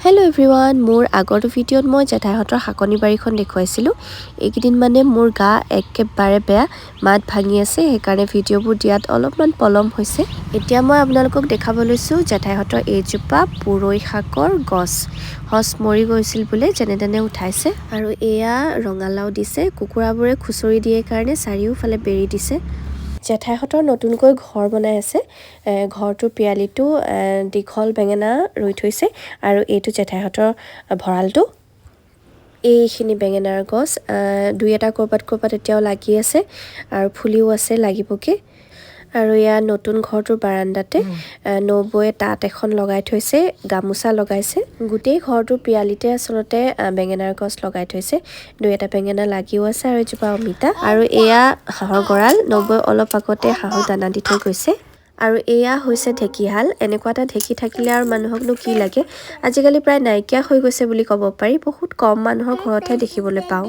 hello' everyone মোৰ আগৰ ভিডিঅ'ত মই জেঠাইহঁতৰ শাকনি বাৰীখন দেখুৱাইছিলোঁ এইকেইদিন মানে মোৰ গা একেবাৰে বেয়া মাত ভাঙি আছে সেইকাৰণে ভিডিঅ'বোৰ দিয়াত অলপমান পলম হৈছে এতিয়া মই আপোনালোকক দেখাব লৈছোঁ জেঠাইহঁতৰ এইজোপা পুৰৈ শাকৰ গছ মৰি গৈছিল বোলে যেনে তেনে উঠাইছে আৰু এয়া ৰঙালাও দিছে কুকুৰাবোৰে খুচৰি দিয়ে কাৰণে চাৰিওফালে বেৰি দিছে জেঠাইহঁতৰ নতুনকৈ ঘৰ বনাই আছে ঘৰটোৰ পিয়ালিটো দীঘল বেঙেনা ৰুই থৈছে আৰু এইটো জেঠাইহঁতৰ ভঁৰালটো এইখিনি বেঙেনাৰ গছ দুই এটা কৰবাত এতিয়াও লাগি আছে আৰু ফুলিও আছে লাগিবকে আৰু ইয়াৰ নতুন ঘৰটোৰ বাৰান্দাতে নবৌয়ে তাত এখন লগাই থৈছে গামোচা লগাইছে গোটেই ঘৰটোৰ পিয়ালিতে আচলতে বেঙেনাৰ গছ লগাই থৈছে দুই এটা বেঙেনা লাগিও আছে আৰু এজোপা অমিতা আৰু এয়া হাঁহৰ গঁৰাল নবৌয়ে অলপ আগতে হাঁহক দানা দি থৈ গৈছে আৰু এয়া হৈছে ঢেকিহাল এনেকুৱা এটা ঢেকি থাকিলে আৰু মানুহকনো কি লাগে আজিকালি প্ৰায় নাইকিয়া হৈ গৈছে বুলি ক'ব পাৰি বহুত কম মানুহৰ ঘৰতহে দেখিবলৈ পাওঁ